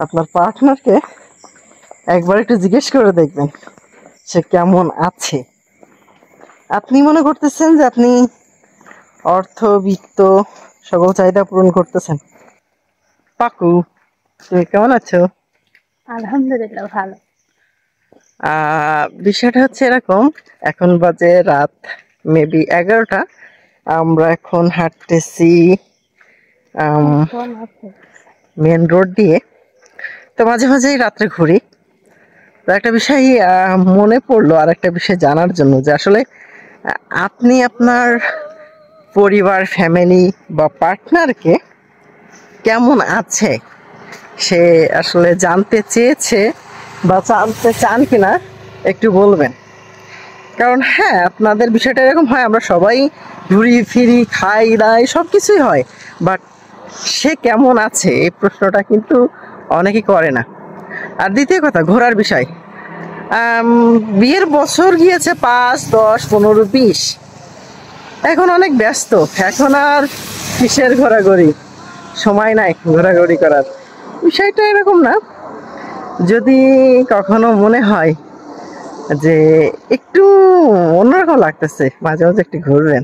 আপনার পার্টনারকে একবার একটু জিজ্ঞেস করে দেখবেন সে কেমন আছে। আপনি মনে করতেছেন যে আপনি অর্থ বিত্ত সকল চাহিদা পূরণ করতেছেন। পাকু, তুমি কেমন আছো? আলহামদুলিল্লাহ ভালো। বিষয়টা হচ্ছে এরকম, এখন বাজে রাত মেবি 11টা। আমরা এখন হাঁটতেছি মেন রোড দিয়ে। তো মাঝে মাঝেই রাত্রে ঘুরি। তো একটা বিষয় মনে পড়লো, আর একটা বিষয় জানার জন্য যে আসলে আপনি আপনার পরিবার, ফ্যামিলি বা পার্টনারকে কেমন আছে সে আসলে জানতে চেয়েছে বা জানতে চান কিনা একটু বলবেন। কারণ হ্যাঁ, আপনাদের বিষয়টা এরকম হয়, আমরা সবাই ঘুরি ফিরি, খাই দাই, সব কিছুই হয়, বাট সে কেমন আছে এই প্রশ্নটা কিন্তু অনেকেই করে না। আর দ্বিতীয় কথা, ঘোরার বিষয়। বিয়ের বছর গিয়েছে 5, 10, 15, 20। এখন অনেক ব্যস্ত, এখন আর কিসের ঘোরাঘুরি, সময় নাই ঘোরাঘুরি করার। বিষয়টা এরকম না, যদি কখনো মনে হয় যে একটু অন্যরকম লাগতেছে, মাঝে মাঝে একটু ঘুরবেন,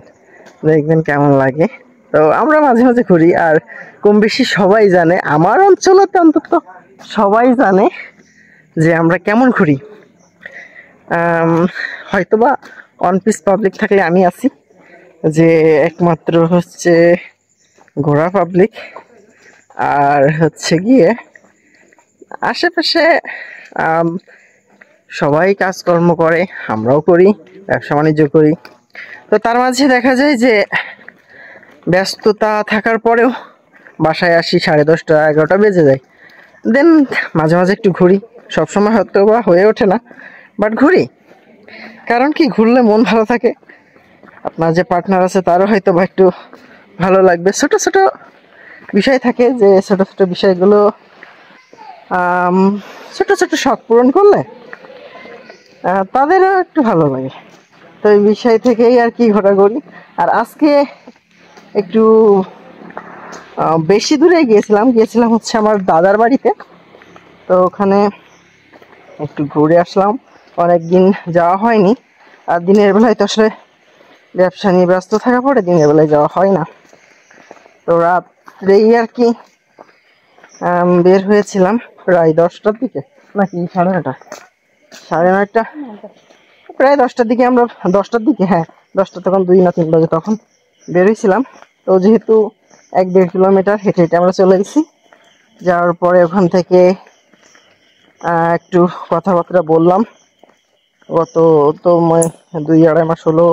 দেখবেন কেমন লাগে। তো আমরা মাঝে মাঝে ঘুরি, আর কম বেশি সবাই জানে, আমার অঞ্চলেতে অন্তত সবাই জানে যে আমরা কেমন ঘুরি। হয়তোবা অন পিস পাবলিক থাকলে আমি আছি, যে একমাত্র হচ্ছে ঘোড়া পাবলিক। আর হচ্ছে গিয়ে আশেপাশে সবাই কাজকর্ম করে, আমরাও করি, ব্যবসা বাণিজ্য করি। তো তার মাঝে দেখা যায় যে ব্যস্ততা থাকার পরেও বাসায় আসি 10:30, 11টা বেজে যায়। দেন মাঝে মাঝে একটু ঘুরি, সবসময় হয়তো বা হয়ে ওঠে না, বাট ঘুরি। কারণ কি, ঘুরলে মন ভালো থাকে, আপনার যে পার্টনার আছে তারও হয়তো বা একটু ভালো লাগবে। ছোট ছোট বিষয় থাকে, যে ছোট ছোট বিষয়গুলো ছোট ছোট শখ পূরণ করলে তাদেরও একটু ভালো লাগে। তো এই বিষয় থেকেই আর কি ঘোরাঘুরি। আর আজকে একটু বেশি দূরে গিয়েছিলাম হচ্ছে আমার দাদার বাড়িতে। তো ওখানে একটু ঘুরে আসলাম, অনেকদিন যাওয়া হয়নি। আর দিনের বেলায় তো আসলে ব্যবসা নিয়ে ব্যস্ত থাকা পড়ে, দিনের বেলায় যাওয়া হয় না। তো রাত্রেই আর কি বের হয়েছিলাম প্রায় 10টার দিকে, নাকি 9:30, 9:30, প্রায় 10টার দিকে। আমরা 10টার দিকে, হ্যাঁ 10টা, তখন 2 না 3 বাজে, তখন বেরোইছিলাম। তো যেহেতু 1-1.5 কিলোমিটার হেঁটে হেঁটে আমরা চলে গেছি। যাওয়ার পরে ওখান থেকে একটু কথাবার্তা বললাম। গত তো 2-2.5 মাস হলো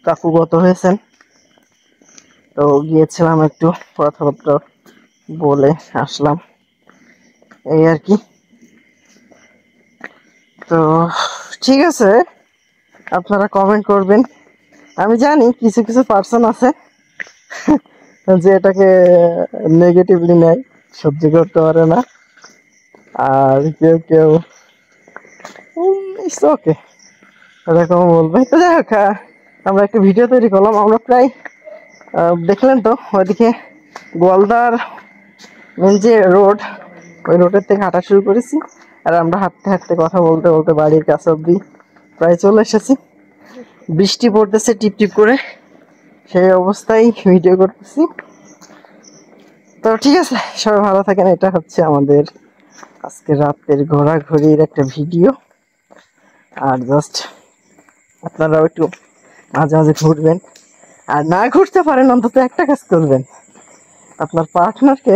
কাকু গত হয়েছেন। তো গিয়েছিলাম, একটু কথাবার্তা বলে আসলাম, এই আর কি। তো ঠিক আছে, আপনারা কমেন্ট করবেন। আমি জানি কিছু কিছু পার্সন আছে যে এটাকে নেগেটিভলি নেয়, সহ্য করতে পারে না। আর কেউ কেউ ইটস ওকে, এরকম বলবে। তো যাই হোক, আমরা একটা ভিডিও তৈরি করলাম। আমরা প্রায় দেখলেন তো ওইদিকে গোয়ালদার মেন যে রোড, ওই রোডের থেকে হাঁটা শুরু করেছি। আর আমরা হাঁটতে হাঁটতে কথা বলতে বলতে বাড়ির কাছে অব্দি প্রায় চলে এসেছি। বৃষ্টি পড়তেছে টিপ টিপ করে, সেই অবস্থায় ভিডিও করতেছি। তো ঠিক আছে, সবাই ভালো থাকেন। এটা হচ্ছে আমাদের আজকে রাতের ঘোরাঘুরির একটা ভিডিও। আর জাস্ট আপনারাও একটু মাঝে মাঝে ঘুরবেন, আর না ঘুরতে পারেন অন্তত একটা কাজ করবেন, আপনার পার্টনারকে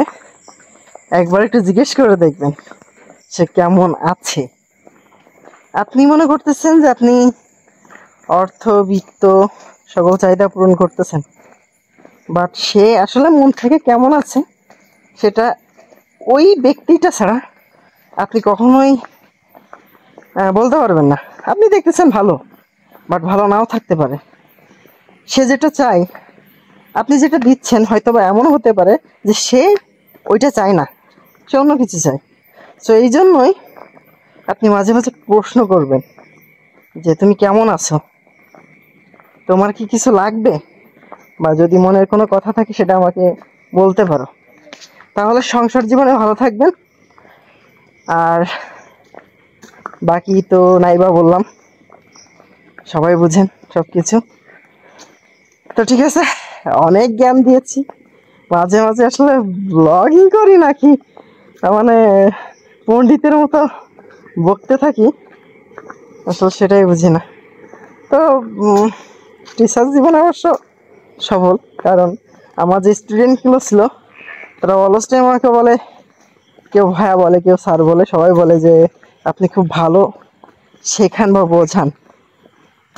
একবার একটু জিজ্ঞেস করে দেখবেন সে কেমন আছে। আপনি মনে করতেছেন যে আপনি অর্থ বিত্ত সকল চাহিদা পূরণ করতেছেন, বাট সে আসলে মন থেকে কেমন আছে সেটা ওই ব্যক্তিটা ছাড়া আপনি কখনোই বলতে পারবেন না। আপনি দেখতেছেন ভালো, বাট ভালো নাও থাকতে পারে। সে যেটা চায়, আপনি যেটা দিচ্ছেন, হয়তো বা এমনও হতে পারে যে সে ওইটা চায় না, সে অন্য কিছু চায়। সো এই জন্যই আপনি মাঝে মাঝে প্রশ্ন করবেন যে তুমি কেমন আছো, তোমার কি কিছু লাগবে, বা যদি মনের কোনো কথা থাকে সেটা আমাকে বলতে পারো। তাহলে সংসার জীবনে ভালো থাকবেন, আর বাকি তো নাইবা বললাম, সবাই বুঝেন সব কিছু। তো ঠিক আছে, অনেক জ্ঞান দিয়েছি। মাঝে মাঝে আসলে ব্লগিং করি নাকি মানে পণ্ডিতের মতো বকতে থাকি, আসলে সেটাই বুঝি না। তো টিচার জীবনে অবশ্য সফল, কারণ আমার যে স্টুডেন্টগুলো ছিল তারা অলস টাইম আমাকে বলে, কেউ ভাইয়া বলে, কেউ স্যার বলে, সবাই বলে যে আপনি খুব ভালো শেখান বা বোঝান।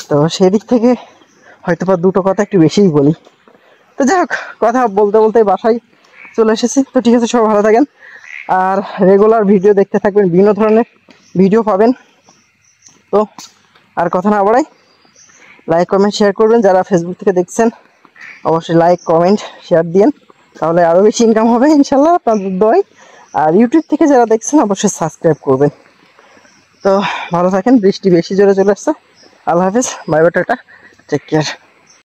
তো সেই দিক থেকে হয়তো বা দুটো কথা একটু বেশিই বলি। তো যাই হোক, কথা বলতে বলতে বাসায় চলে এসেছি। তো ঠিক আছে, সবাই ভালো থাকেন আর রেগুলার ভিডিও দেখতে থাকবেন, বিভিন্ন ধরনের ভিডিও পাবেন। তো আর কথা না বাড়াই, লাইক কমেন্ট শেয়ার করবেন। যারা ফেসবুক থেকে দেখছেন অবশ্যই লাইক কমেন্ট শেয়ার দিন, তাহলে আরও বেশি ইনকাম হবে ইনশাল্লাহ আপনাদের দয়। আর ইউটিউব থেকে যারা দেখছেন অবশ্যই সাবস্ক্রাইব করবেন। তো ভালো থাকেন, বৃষ্টি বেশি জোরে চলে আসছে। আল্লাহ হাফেজ, bye bye, tata, take care.